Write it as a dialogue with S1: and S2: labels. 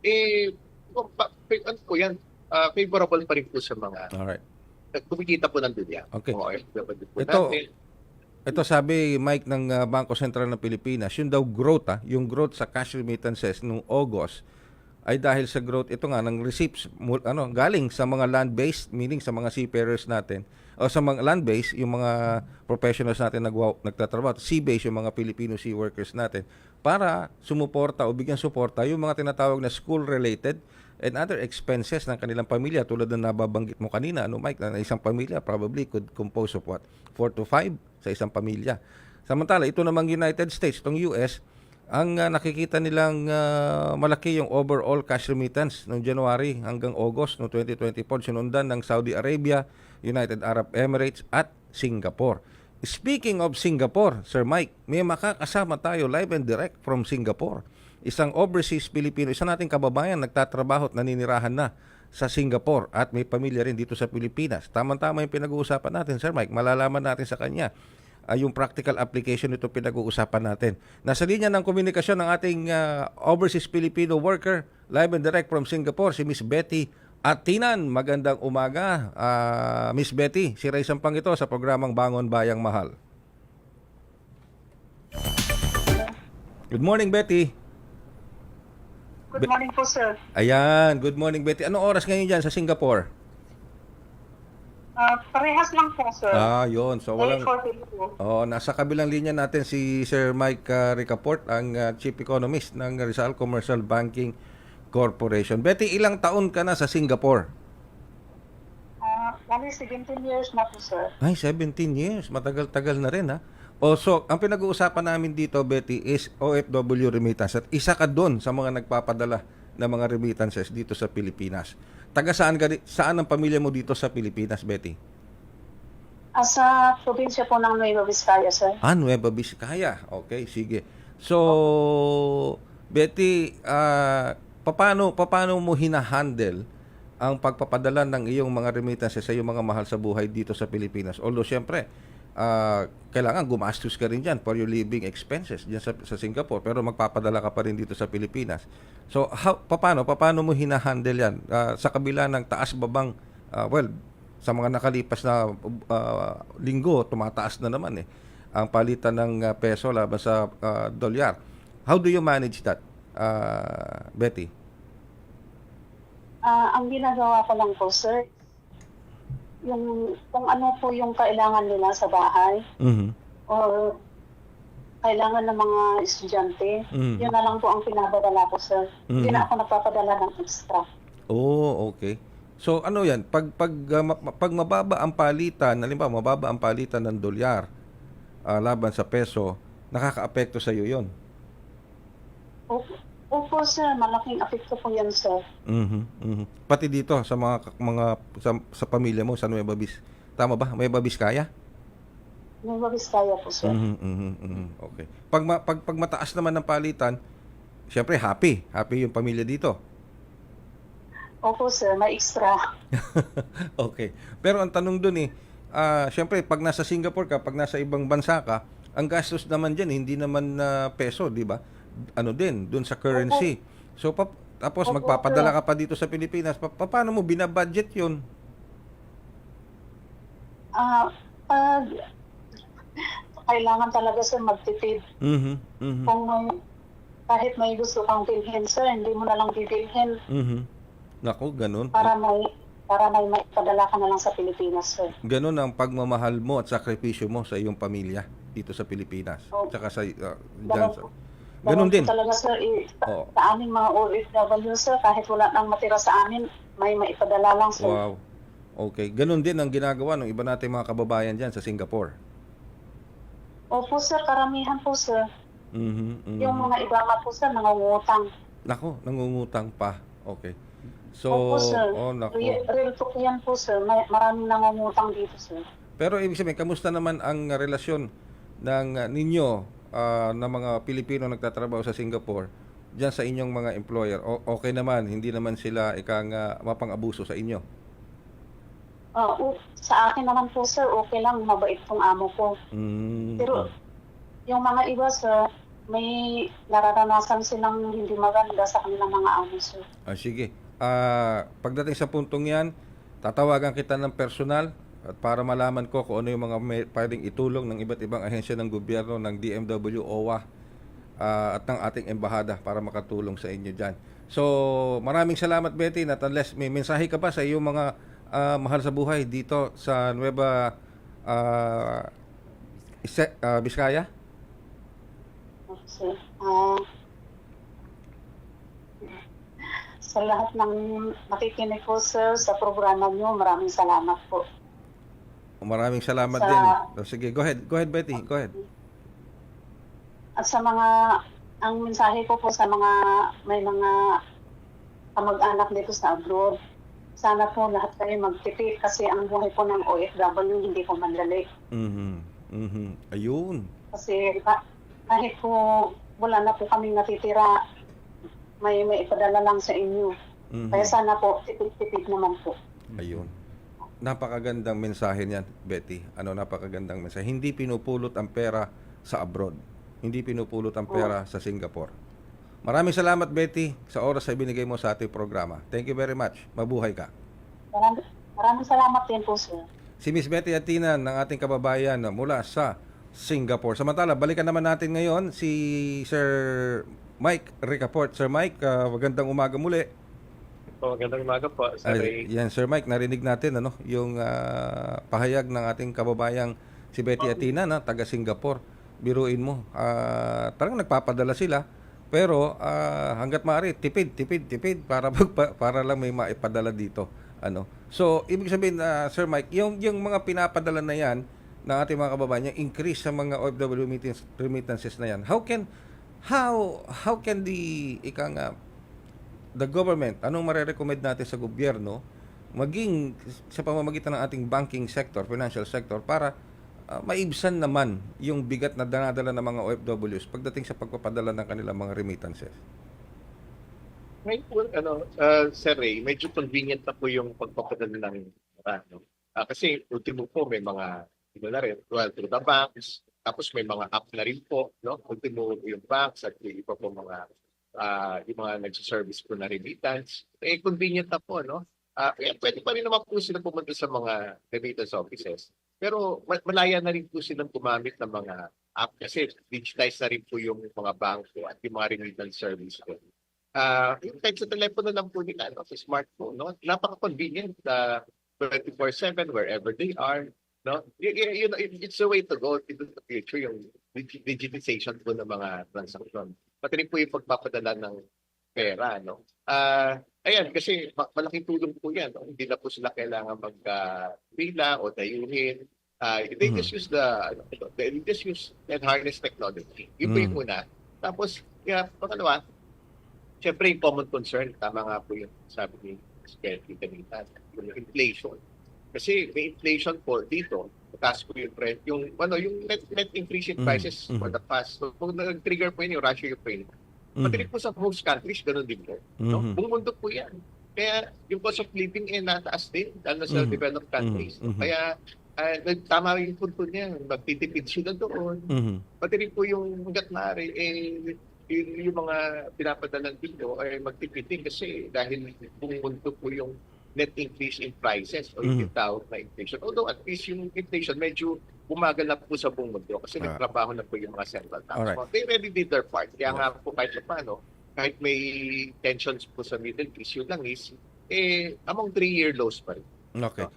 S1: eh, ano po yan, favorable pa rin po sa mga
S2: Alright.
S1: kumikita po ng dunya.
S2: Okay.
S1: Mga OFW po
S2: Ito,
S1: natin.
S2: ito sabi Mike ng Bangko Sentral ng Pilipinas, yung daw growth yung growth sa cash remittances noong August ay dahil sa growth ito nga ng receipts galing sa mga land-based, meaning sa mga seafarers natin o sa mga land-based, yung mga professionals natin nagtatrabaho, sea-based yung mga Filipino sea workers natin para sumuporta o bigyan suporta yung mga tinatawag na school-related and other expenses ng kanilang pamilya tulad ng nababanggit mo kanina, Mike, na isang pamilya probably could compose of what? 4 to 5 sa isang pamilya. Samantala, ito namang United States, itong US, ang nakikita nilang malaki yung overall cash remittance noong January hanggang August no 2024, sinundan ng Saudi Arabia, United Arab Emirates at Singapore. Speaking of Singapore, Sir Mike, may makakasama tayo live and direct from Singapore. Isang overseas Filipino, isa nating kababayan nagtatrabaho at naninirahan na sa Singapore at may pamilya rin dito sa Pilipinas. Tama-tama yung pinag-uusapan natin, Sir Mike. Malalaman natin sa kanya yung practical application nito pinag-uusapan natin. Nasa linya ng komunikasyon ng ating overseas Filipino worker, live and direct from Singapore, si Miss Betty Atinan. Magandang umaga, Miss Betty. Si Ray Sampang ito sa programang Bangon Bayang Mahal. Good morning, Betty.
S3: Good morning po, sir.
S2: Ayan, good morning, Betty. Anong oras ngayon dyan sa Singapore?
S3: Parehas lang po, sir.
S2: Yun. So, walang...
S3: 8:42.
S2: nasa kabilang linya natin si Sir Mike Ricaport, ang Chief Economist ng Rizal Commercial Banking Corporation. Betty, ilang taon ka na sa Singapore?
S3: Bali, 17 years na po, sir.
S2: Ay, 17 years. Matagal-tagal na rin, ha? So, ang pinag-uusapan namin dito, Betty, is OFW remittance. At isa ka doon sa mga nagpapadala ng mga remittances dito sa Pilipinas. Saan ang pamilya mo dito sa Pilipinas, Betty?
S3: Sa probinsya po ng Nueva Vizcaya, sir.
S2: Nueva Vizcaya. Okay, sige. So, Betty, paano mo hinahandle ang pagpapadala ng iyong mga remittances sa iyong mga mahal sa buhay dito sa Pilipinas? Although, syempre, kailangan gumastos ka rin dyan for your living expenses dyan sa Singapore, pero magpapadala ka pa rin dito sa Pilipinas. So, paano mo hinahandle yan? Sa kabila ng taas-babang, sa mga nakalipas na linggo, tumataas na naman ang palitan ng peso laban sa dolyar. How do you manage that, Betty?
S3: Ang ginagawa ko lang po, sir, kung ano po yung kailangan nila sa bahay, or kailangan ng mga estudyante, yun na lang po ang pinabadala ko, sir. Hindi na ako nagpapadala ng extra.
S2: Oh, okay. So ano yan, pag mababa ang palitan, halimbawa mababa ang palitan ng dolyar laban sa peso, nakakaapekto sa iyo 'yon.
S3: Opo, sir, malaking apekto po yan, sir.
S2: Pati dito sa sa pamilya mo sa Nueva Vizcaya. Tama ba? Nueva Vizcaya?
S3: Nueva Vizcaya po, sir.
S2: Okay. Pag mataas naman ng palitan, syempre happy yung pamilya dito.
S3: Opo, sir, may extra.
S2: Okay. Pero ang tanong doon syempre pag nasa Singapore ka, pag nasa ibang bansa ka, ang gastos naman diyan hindi naman peso, di ba? Ano din, doon sa currency. So tapos magpapadala ka pa dito sa Pilipinas. Paano mo binabudget 'yon?
S3: Pag kailangan talaga, sir, magtipid. Kung kahit may gusto kang bilhin, sir, hindi mo na lang bibilhin.
S2: Nako, ganun.
S3: Para may maipadala ka na lang sa Pilipinas, sir.
S2: Ganun ang pagmamahal mo at sakripisyo mo sa iyong pamilya dito sa Pilipinas. Tsaka sa ganun din.
S3: Talaga, sir, sa aming mga OFW, sir, kahit wala nang matira sa amin, may maipadala lang, sir.
S2: Wow. Okay. Ganun din ang ginagawa ng iba nating mga kababayan dyan sa Singapore.
S3: Opo, sir, karamihan po, sir. Yung mga iba nga po, sir, nangungutang.
S2: Nako, nangungutang pa. Okay. So,
S3: Opo, sir.
S2: Nako.
S3: Real talk yan po, sir. Maraming nangungutang dito, sir.
S2: Pero ibig sabihin, kamusta naman ang relasyon ng ninyo na mga Pilipino nagtatrabaho sa Singapore diyan sa inyong mga employer? Okay naman, hindi naman sila mapang-abuso sa inyo?
S3: Sa akin naman po, sir, okay lang, mabait tong amo ko. Pero yung mga iba, sir, may nararanasan silang hindi maganda sa kanilang mga amo, sir.
S2: Sige. Pagdating sa puntong yan, tatawagan kita ng personal at para malaman ko kung ano yung mga pwedeng itulong ng iba't ibang ahensya ng gobyerno, ng DMW, OWA, at ng ating embahada para makatulong sa inyo dyan. So, maraming salamat, Betty. At unless may mensahe ka pa sa iyong mga mahal sa buhay dito sa Nueva Vizcaya?
S3: Sir, sa lahat ng nakikinig po, sir, sa programa niyo, maraming salamat po.
S2: Maraming salamat
S3: Sa-
S2: din. Sige, go ahead. Go ahead, Betty. Go ahead.
S3: At sa mga, ang mensahe ko po sa mga, may mga kamag-anak dito sa abroad, sana po lahat kayo magtipid kasi ang buhay po ng OFW hindi po madali.
S2: Ayun.
S3: Kasi kahit po wala na po kami natitira, may ipadala lang sa inyo. Kaya sana po, tipid-tipid naman po.
S2: Ayun. Napakagandang mensahe niyan, Betty. Napakagandang mensahe. Hindi pinupulot ang pera sa abroad. Hindi pinupulot ang pera sa Singapore. Maraming salamat, Betty, sa oras na binigay mo sa ating programa. Thank you very much. Mabuhay ka.
S3: Maraming salamat din po, sir.
S2: Si Miss Betty Atinan ng ating kababayan mula sa Singapore. Samantala, balikan naman natin ngayon si Sir Mike Ricaport. Sir Mike, magandang umaga muli.
S1: Magandang umaga po, Sir Ray.
S2: Yan, Sir Mike, narinig natin yung pahayag ng ating kababayang si Betty Atinan, taga Singapore. Biruin mo, talagang nagpapadala sila, pero hanggat maaari, tipid para lang may maipadala dito. So, ibig sabihin, Sir Mike, yung mga pinapadala na yan ng ating mga kababayan, yung increase sa mga OFW remittances na yan, how can the government, anong marerecommend natin sa gobyerno, maging sa pamamagitan ng ating banking sector, financial sector, para maibsan naman yung bigat na dinadala ng mga OFWs pagdating sa pagpapadala ng kanilang mga remittances?
S1: Ngayon, Sir Ray, medyo convenient na po yung pagpapadala ng pera, no? Kasi ultimo po may mga na rin, through the banks, tapos may mga app na rin po, no? Ultimo yung banks at yung iba po mga yung mga nagsiservice po na remittance. Convenient na po, no? Kaya pwede pa rin naman po sila pumunta sa mga remittance offices. Pero malaya na rin po silang gumamit ng mga app kasi digitize na rin po yung mga bangko at yung mga remittance service po. Yung kahit sa telepono lang po nila, no? Sa smartphone, no? Napaka-convenient, 24/7 wherever they are. No, it's a way to go into the future, yung digitization po ng mga transaction. Pati rin po yung pagpapadala ng pera, no? Ayan, kasi malaking tulong po yan, no? Hindi na po sila kailangan magpila o dayuhin. They just use and harness technology. Yun po yung una. Tapos, pangalawa, syempre yung common concern, tama nga po yung sabi ni Spetty kanina, yung inflation. Kasi may inflation po dito, taas po yung net increase in prices for the past. So, kung nag-trigger po yun yung Russia-Ukraine, pati rin po sa host countries, ganun din po. No? Buong mundo po yan. Kaya yung cost of living nataas din, lalo sa developed countries. Kaya tama yung punto niya, magtitipid sila doon. Pati rin po yung hanggat maaari, yung mga pinapadalan dito ay magtipid din kasi dahil buong mundo po yung net increase in prices o yung tawag na inflation. Although at least yung inflation medyo bumagal na po sa buong mundo kasi nagtrabaho na po yung mga central banks. So, they really did their part. Kaya nga po kahit paano, kahit may tensions po sa Middle East, yun lang is, among 3-year lows pa rin.
S2: Okay.